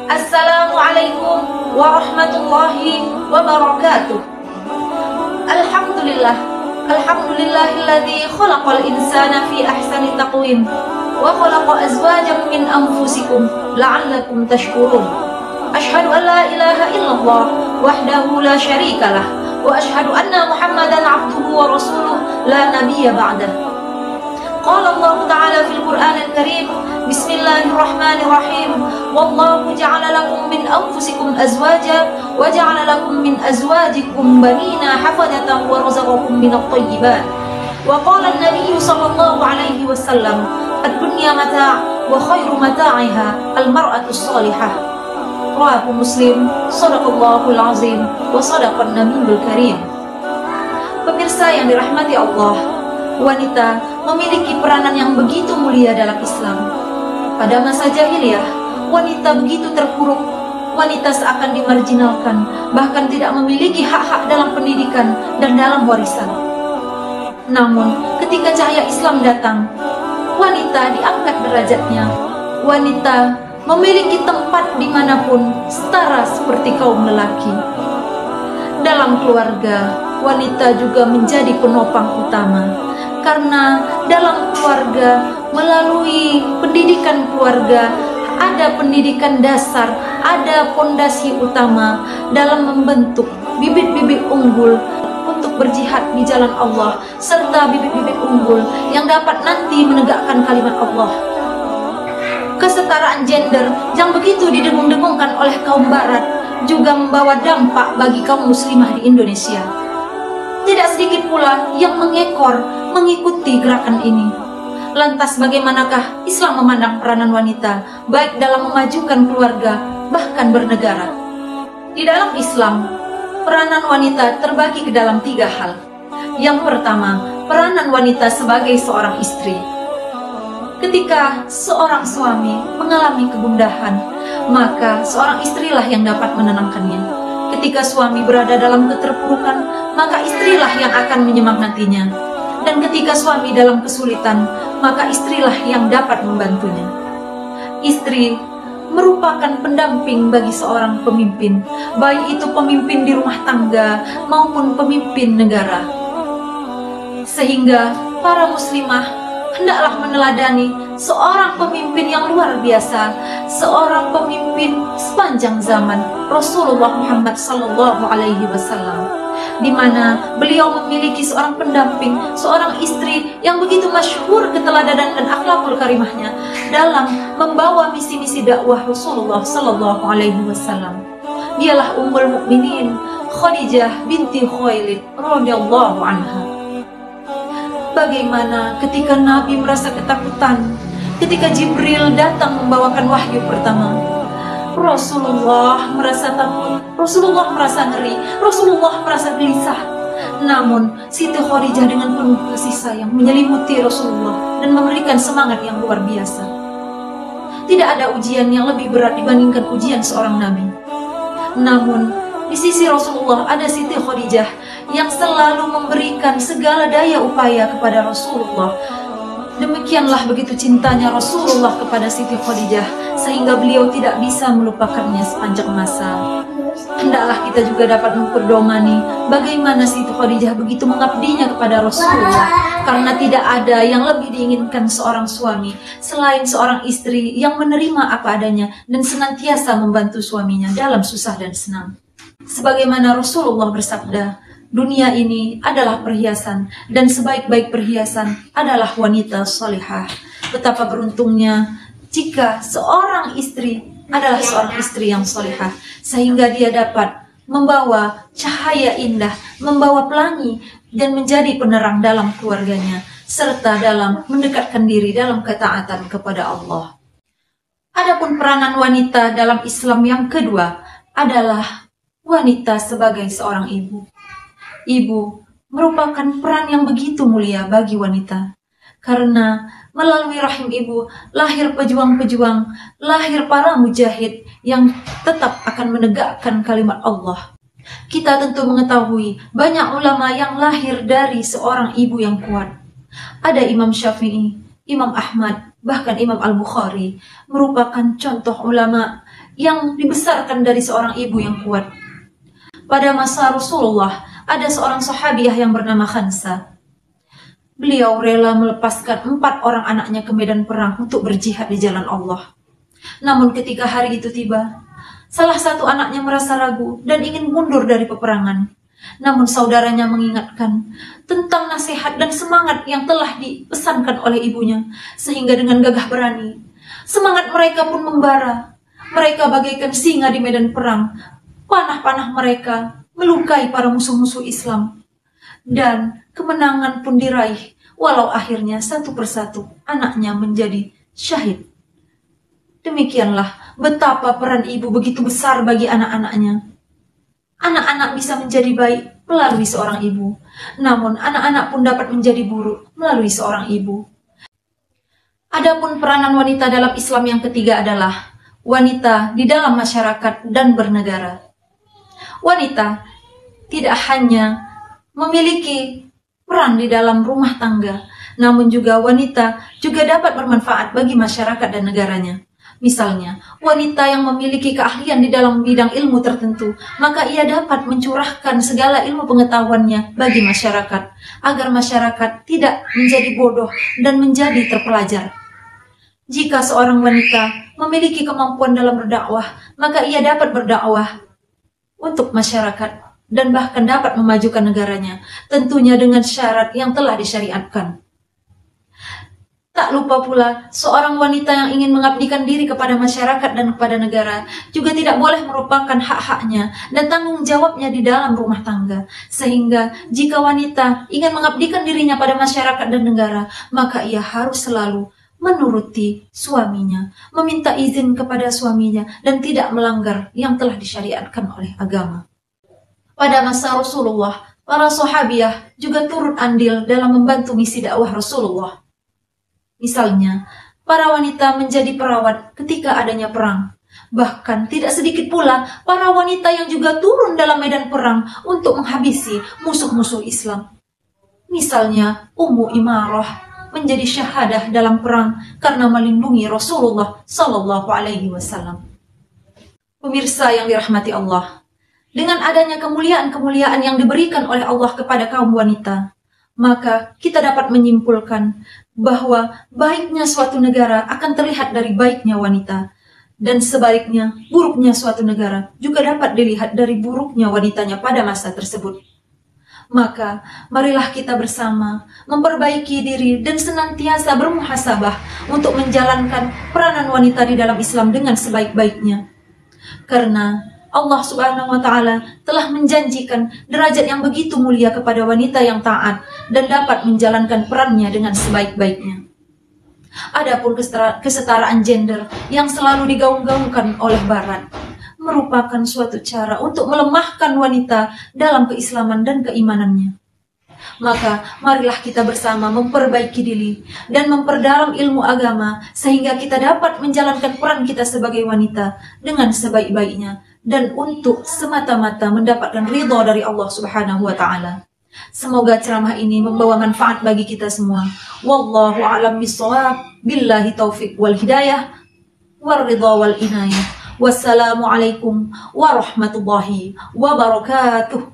Assalamualaikum warahmatullahi wabarakatuh. Alhamdulillah, alhamdulillahilladzi khalaqal insana fi ahsani taqwim wa khalaqa azwajan min anfusikum la'allakum tashkurun. Asyhadu an la ilaha illallah wahdahu la syarikalah wa asyhadu anna Muhammadan abduhu wa rasuluh la nabiyya ba'dah. Qala Allah Ta'ala fil Qur'anil Karim, Bismillahirrahmanirrahim. Wallahu ja'ala lakum min anfusikum azwaja wa ja'ala lakum min azwajikum banina hafadatan wa razaqakum minat thayyibat. Wa qala an-nabiy sallallahu alaihi wasallam, ad-dunya mata' wa khairu mata'iha al-mar'atu shalihah. Rawahu Muslim. Shadaqallahul azim wa shadaqan nabiyul karim. Pemirsa yang dirahmati Allah, wanita memiliki peranan yang begitu mulia dalam Islam. Pada masa jahiliyah, wanita begitu terpuruk, wanita seakan dimarginalkan, bahkan tidak memiliki hak-hak dalam pendidikan dan dalam warisan. Namun, ketika cahaya Islam datang, wanita diangkat derajatnya. Wanita memiliki tempat dimanapun setara seperti kaum lelaki. Dalam keluarga, wanita juga menjadi penopang utama. Karena dalam keluarga, melalui pendidikan keluarga, ada pendidikan dasar, ada fondasi utama dalam membentuk bibit-bibit unggul untuk berjihad di jalan Allah, serta bibit-bibit unggul yang dapat nanti menegakkan kalimat Allah. Kesetaraan gender yang begitu didengung-dengungkan oleh kaum barat juga membawa dampak bagi kaum muslimah di Indonesia. Tidak sedikit pula yang mengikuti gerakan ini. Lantas bagaimanakah Islam memandang peranan wanita, baik dalam memajukan keluarga, bahkan bernegara? Di dalam Islam, peranan wanita terbagi ke dalam 3 hal. Yang pertama, peranan wanita sebagai seorang istri. Ketika seorang suami mengalami kegundahan, maka seorang istrilah yang dapat menenangkannya. Ketika suami berada dalam keterpurukan, maka istrilah yang akan menyemangatinya. Dan ketika suami dalam kesulitan, maka istrilah yang dapat membantunya. Istri merupakan pendamping bagi seorang pemimpin, baik itu pemimpin di rumah tangga maupun pemimpin negara. Sehingga para muslimah hendaklah meneladani seorang pemimpin yang luar biasa, seorang pemimpin sepanjang zaman, Rasulullah Muhammad sallallahu alaihi wasallam, di mana beliau memiliki seorang pendamping, seorang istri yang begitu masyhur keteladanan dan akhlakul karimahnya dalam membawa misi-misi dakwah Rasulullah sallallahu alaihi wasallam. Dialah Ummul Mukminin Khadijah binti Khuwailid radhiyallahu anha. Bagaimana ketika Nabi merasa ketakutan, ketika Jibril datang membawakan wahyu pertama, Rasulullah merasa takut, Rasulullah merasa ngeri, Rasulullah merasa gelisah. Namun Siti Khadijah dengan penuh kasih sayang menyelimuti Rasulullah dan memberikan semangat yang luar biasa. Tidak ada ujian yang lebih berat dibandingkan ujian seorang Nabi. Namun di sisi Rasulullah ada Siti Khadijah yang selalu memberikan segala daya upaya kepada Rasulullah. Demikianlah begitu cintanya Rasulullah kepada Siti Khadijah, sehingga beliau tidak bisa melupakannya sepanjang masa. Hendaklah kita juga dapat memperdomani bagaimana Siti Khadijah begitu mengabdinya kepada Rasulullah, karena tidak ada yang lebih diinginkan seorang suami selain seorang istri yang menerima apa adanya dan senantiasa membantu suaminya dalam susah dan senang. Sebagaimana Rasulullah bersabda, dunia ini adalah perhiasan, dan sebaik-baik perhiasan adalah wanita salihah. Betapa beruntungnya jika seorang istri adalah seorang istri yang salihah, sehingga dia dapat membawa cahaya indah, membawa pelangi, dan menjadi penerang dalam keluarganya, serta dalam mendekatkan diri dalam ketaatan kepada Allah. Adapun peranan wanita dalam Islam yang kedua adalah wanita sebagai seorang ibu. Ibu merupakan peran yang begitu mulia bagi wanita, karena melalui rahim ibu lahir pejuang-pejuang, lahir para mujahid yang tetap akan menegakkan kalimat Allah. Kita tentu mengetahui banyak ulama yang lahir dari seorang ibu yang kuat. Ada Imam Syafi'i, Imam Ahmad, bahkan Imam Al-Bukhari merupakan contoh ulama yang dibesarkan dari seorang ibu yang kuat. Pada masa Rasulullah, ada seorang sahabiah yang bernama Khansa. Beliau rela melepaskan 4 orang anaknya ke medan perang untuk berjihad di jalan Allah. Namun ketika hari itu tiba, salah satu anaknya merasa ragu dan ingin mundur dari peperangan. Namun saudaranya mengingatkan tentang nasihat dan semangat yang telah dipesankan oleh ibunya, sehingga dengan gagah berani, semangat mereka pun membara. Mereka bagaikan singa di medan perang. Panah-panah mereka melukai para musuh-musuh Islam. Dan kemenangan pun diraih, walau akhirnya satu persatu anaknya menjadi syahid. Demikianlah betapa peran ibu begitu besar bagi anak-anaknya. Anak-anak bisa menjadi baik melalui seorang ibu, namun anak-anak pun dapat menjadi buruk melalui seorang ibu. Adapun peranan wanita dalam Islam yang ketiga adalah wanita di dalam masyarakat dan bernegara. Wanita tidak hanya memiliki peran di dalam rumah tangga, namun juga wanita juga dapat bermanfaat bagi masyarakat dan negaranya. Misalnya, wanita yang memiliki keahlian di dalam bidang ilmu tertentu, maka ia dapat mencurahkan segala ilmu pengetahuannya bagi masyarakat, agar masyarakat tidak menjadi bodoh dan menjadi terpelajar. Jika seorang wanita memiliki kemampuan dalam berdakwah, maka ia dapat berdakwah untuk masyarakat dan bahkan dapat memajukan negaranya, tentunya dengan syarat yang telah disyariatkan. Tak lupa pula, seorang wanita yang ingin mengabdikan diri kepada masyarakat dan kepada negara juga tidak boleh merupakan hak-haknya dan tanggung jawabnya di dalam rumah tangga. Sehingga jika wanita ingin mengabdikan dirinya pada masyarakat dan negara, maka ia harus selalu menuruti suaminya, meminta izin kepada suaminya, dan tidak melanggar yang telah disyariatkan oleh agama. Pada masa Rasulullah, para sahabiah juga turut andil dalam membantu misi dakwah Rasulullah. Misalnya, para wanita menjadi perawat ketika adanya perang. Bahkan tidak sedikit pula para wanita yang juga turun dalam medan perang untuk menghabisi musuh-musuh Islam. Misalnya, Ummu Imarah menjadi syahadah dalam perang karena melindungi Rasulullah Sallallahu Alaihi Wasallam. Pemirsa yang dirahmati Allah, dengan adanya kemuliaan-kemuliaan yang diberikan oleh Allah kepada kaum wanita, maka kita dapat menyimpulkan bahwa baiknya suatu negara akan terlihat dari baiknya wanita, dan sebaliknya buruknya suatu negara juga dapat dilihat dari buruknya wanitanya pada masa tersebut. Maka marilah kita bersama memperbaiki diri dan senantiasa bermuhasabah untuk menjalankan peranan wanita di dalam Islam dengan sebaik-baiknya. Karena Allah Subhanahu wa Ta'ala telah menjanjikan derajat yang begitu mulia kepada wanita yang taat dan dapat menjalankan perannya dengan sebaik-baiknya. Adapun kesetaraan gender yang selalu digaung-gaungkan oleh Barat merupakan suatu cara untuk melemahkan wanita dalam keislaman dan keimanannya. Maka marilah kita bersama memperbaiki diri dan memperdalam ilmu agama sehingga kita dapat menjalankan peran kita sebagai wanita dengan sebaik-baiknya dan untuk semata-mata mendapatkan ridha dari Allah Subhanahu wa Ta'ala. Semoga ceramah ini membawa manfaat bagi kita semua. Wallahu a'lam bishawab. Billahi taufik wal hidayah war ridha wal inayah. Wassalamualaikum warahmatullahi wabarakatuh.